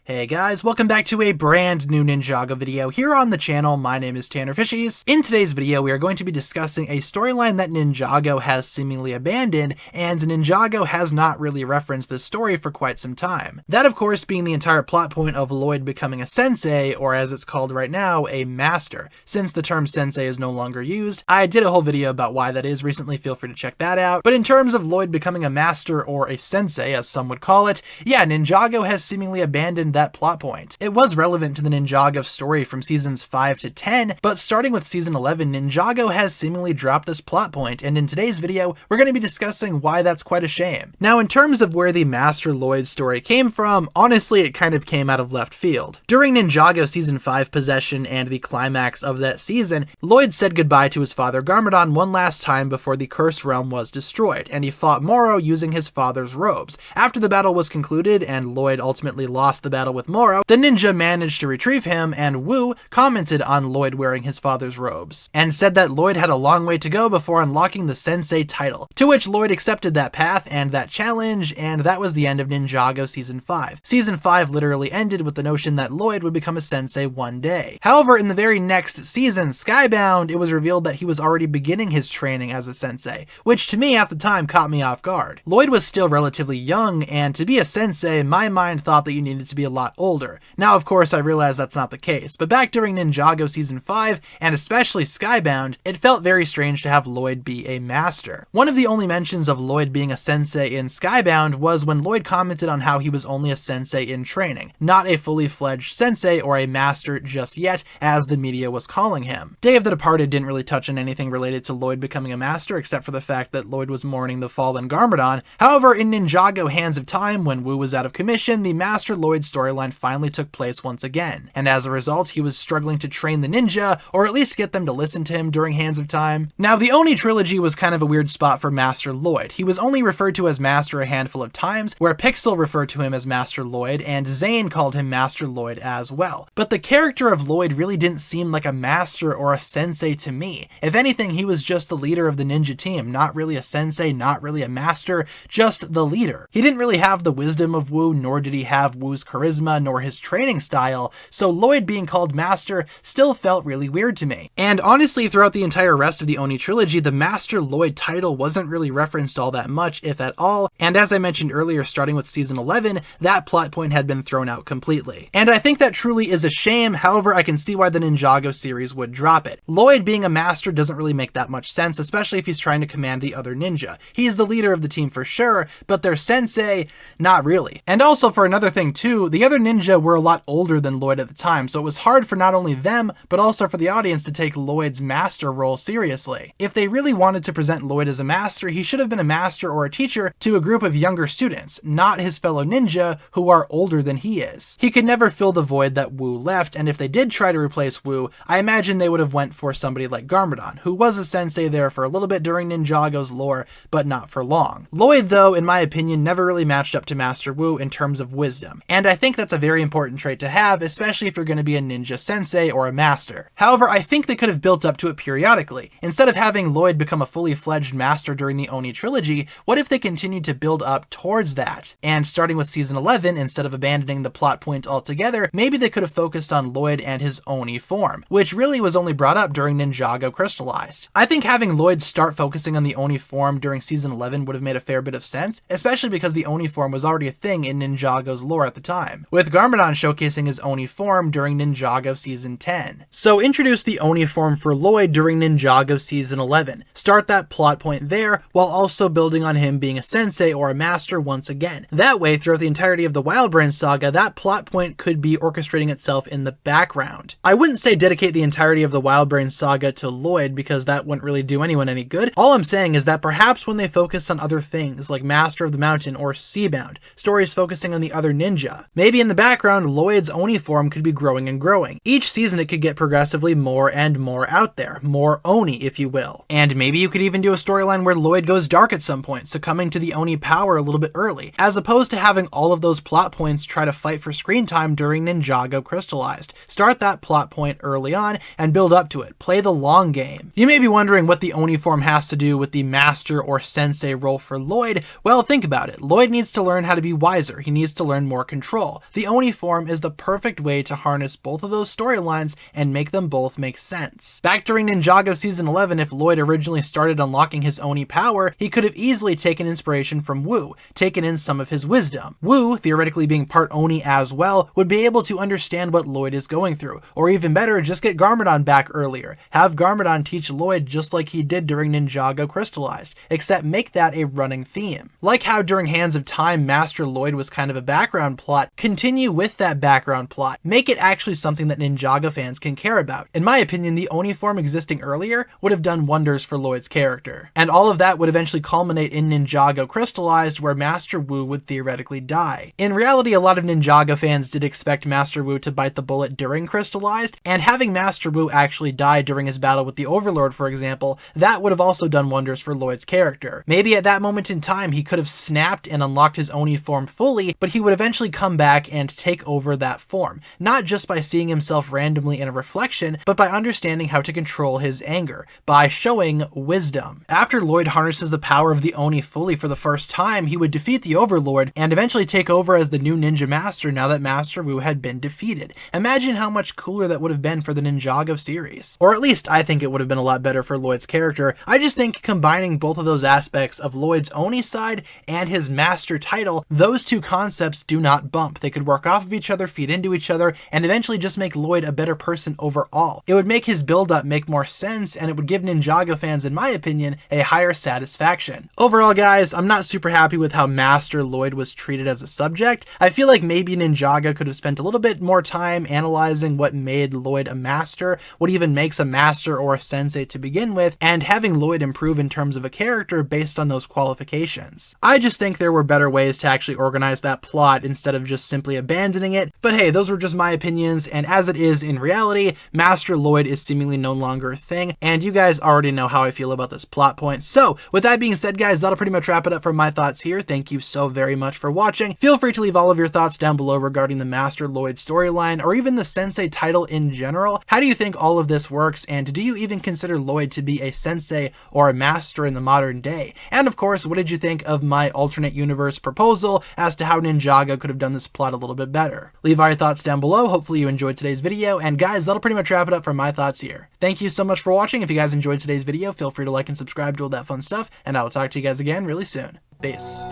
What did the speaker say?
Hey guys, welcome back to a brand new Ninjago video here on the channel. My name is TannerFishies. In today's video, we are going to be discussing a storyline that Ninjago has seemingly abandoned, and Ninjago has not really referenced this story for quite some time. That, of course, being the entire plot point of Lloyd becoming a sensei, or as it's called right now, a master. Since the term sensei is no longer used, I did a whole video about why that is recently, feel free to check that out. But in terms of Lloyd becoming a master, or a sensei, as some would call it, yeah, Ninjago has seemingly abandoned that plot point. It was relevant to the Ninjago story from seasons 5 to 10, but starting with season 11, Ninjago has seemingly dropped this plot point, and in today's video, we're going to be discussing why that's quite a shame. Now, in terms of where the Master Lloyd story came from, honestly, it kind of came out of left field. During Ninjago season 5 possession and the climax of that season, Lloyd said goodbye to his father Garmadon one last time before the Cursed Realm was destroyed, and he fought Moro using his father's robes. After the battle was concluded, and Lloyd ultimately lost the battle with Moro, the ninja managed to retrieve him, and Wu commented on Lloyd wearing his father's robes, and said that Lloyd had a long way to go before unlocking the sensei title, to which Lloyd accepted that path and that challenge, and that was the end of Ninjago Season 5. Season 5 literally ended with the notion that Lloyd would become a sensei one day. However, in the very next season, Skybound, it was revealed that he was already beginning his training as a sensei, which to me at the time caught me off guard. Lloyd was still relatively young, and to be a sensei, my mind thought that you needed to be a lot older. Now, of course, I realize that's not the case, but back during Ninjago Season 5, and especially Skybound, it felt very strange to have Lloyd be a master. One of the only mentions of Lloyd being a sensei in Skybound was when Lloyd commented on how he was only a sensei in training, not a fully fledged sensei or a master just yet, as the media was calling him. Day of the Departed didn't really touch on anything related to Lloyd becoming a master, except for the fact that Lloyd was mourning the fallen Garmadon. However, in Ninjago Hands of Time, when Wu was out of commission, the Master Lloyd storyline finally took place once again, and as a result, he was struggling to train the ninja, or at least get them to listen to him during Hands of Time. Now, the Oni trilogy was kind of a weird spot for Master Lloyd. He was only referred to as Master a handful of times, where Pixel referred to him as Master Lloyd, and Zane called him Master Lloyd as well. But the character of Lloyd really didn't seem like a master or a sensei to me. If anything, he was just the leader of the ninja team, not really a sensei, not really a master, just the leader. He didn't really have the wisdom of Wu, nor did he have Wu's charisma, nor his training style, so Lloyd being called Master still felt really weird to me. And honestly, throughout the entire rest of the Oni trilogy, the Master Lloyd title wasn't really referenced all that much, if at all, and as I mentioned earlier, starting with season 11, that plot point had been thrown out completely. And I think that truly is a shame, however, I can see why the Ninjago series would drop it. Lloyd being a master doesn't really make that much sense, especially if he's trying to command the other ninja. He's the leader of the team for sure, but their sensei, not really. And also for another thing too, the other ninja were a lot older than Lloyd at the time, so it was hard for not only them, but also for the audience to take Lloyd's master role seriously. If they really wanted to present Lloyd as a master, he should have been a master or a teacher to a group of younger students, not his fellow ninja who are older than he is. He could never fill the void that Wu left, and if they did try to replace Wu, I imagine they would have went for somebody like Garmadon, who was a sensei there for a little bit during Ninjago's lore, but not for long. Lloyd, though, in my opinion, never really matched up to Master Wu in terms of wisdom, and I think that's a very important trait to have, especially if you're going to be a ninja sensei or a master. However, I think they could have built up to it periodically. Instead of having Lloyd become a fully fledged master during the Oni trilogy, what if they continued to build up towards that? And starting with season 11, instead of abandoning the plot point altogether, maybe they could have focused on Lloyd and his Oni form, which really was only brought up during Ninjago Crystallized. I think having Lloyd start focusing on the Oni form during season 11 would have made a fair bit of sense, especially because the Oni form was already a thing in Ninjago's lore at the time, with Garmadon showcasing his Oni form during Ninjago Season 10. So introduce the Oni form for Lloyd during Ninjago Season 11. Start that plot point there, while also building on him being a sensei or a master once again. That way, throughout the entirety of the Wildbrain saga, that plot point could be orchestrating itself in the background. I wouldn't say dedicate the entirety of the Wildbrain saga to Lloyd, because that wouldn't really do anyone any good. All I'm saying is that perhaps when they focused on other things, like Master of the Mountain or Seabound, stories focusing on the other ninja, maybe in the background, Lloyd's Oni form could be growing and growing. Each season it could get progressively more and more out there, more Oni if you will. And maybe you could even do a storyline where Lloyd goes dark at some point, succumbing to the Oni power a little bit early, as opposed to having all of those plot points try to fight for screen time during Ninjago Crystallized. Start that plot point early on and build up to it. Play the long game. You may be wondering what the Oni form has to do with the master or sensei role for Lloyd. Well, think about it. Lloyd needs to learn how to be wiser. He needs to learn more control. all. The Oni form is the perfect way to harness both of those storylines and make them both make sense. Back during Ninjago Season 11, if Lloyd originally started unlocking his Oni power, he could have easily taken inspiration from Wu, taken in some of his wisdom. Wu, theoretically being part Oni as well, would be able to understand what Lloyd is going through, or even better, just get Garmadon back earlier. Have Garmadon teach Lloyd just like he did during Ninjago Crystallized, except make that a running theme. Like how during Hands of Time, Master Lloyd was kind of a background plot, continue with that background plot. Make it actually something that Ninjago fans can care about. In my opinion, the Oni form existing earlier would have done wonders for Lloyd's character. And all of that would eventually culminate in Ninjago Crystallized, where Master Wu would theoretically die. In reality, a lot of Ninjago fans did expect Master Wu to bite the bullet during Crystallized, and having Master Wu actually die during his battle with the Overlord, for example, that would have also done wonders for Lloyd's character. Maybe at that moment in time, he could have snapped and unlocked his Oni form fully, but he would eventually come back and take over that form, not just by seeing himself randomly in a reflection, but by understanding how to control his anger, by showing wisdom. After Lloyd harnesses the power of the Oni fully for the first time, he would defeat the Overlord and eventually take over as the new Ninja Master now that Master Wu had been defeated. Imagine how much cooler that would have been for the Ninjago series. Or at least I think it would have been a lot better for Lloyd's character. I just think combining both of those aspects of Lloyd's Oni side and his Master title, those two concepts do not bump. They could work off of each other, feed into each other, and eventually just make Lloyd a better person overall. It would make his build-up make more sense, and it would give Ninjago fans, in my opinion, a higher satisfaction. Overall, guys, I'm not super happy with how Master Lloyd was treated as a subject. I feel like maybe Ninjago could have spent a little bit more time analyzing what made Lloyd a master, what even makes a master or a sensei to begin with, and having Lloyd improve in terms of a character based on those qualifications. I just think there were better ways to actually organize that plot instead of just simply abandoning it, but hey, those were just my opinions, and as it is in reality, Master Lloyd is seemingly no longer a thing, and you guys already know how I feel about this plot point. So with that being said, guys, that'll pretty much wrap it up for my thoughts here. Thank you so very much for watching. Feel free to leave all of your thoughts down below regarding the Master Lloyd storyline, or even the sensei title in general. How do you think all of this works, and do you even consider Lloyd to be a sensei or a master in the modern day? And of course, what did you think of my alternate universe proposal as to how Ninjago could have done this plot a little bit better? Leave all your thoughts down below. Hopefully you enjoyed today's video, and guys, that'll pretty much wrap it up for my thoughts here. Thank you so much for watching. If you guys enjoyed today's video, feel free to like and subscribe to all that fun stuff, and I will talk to you guys again really soon. Peace.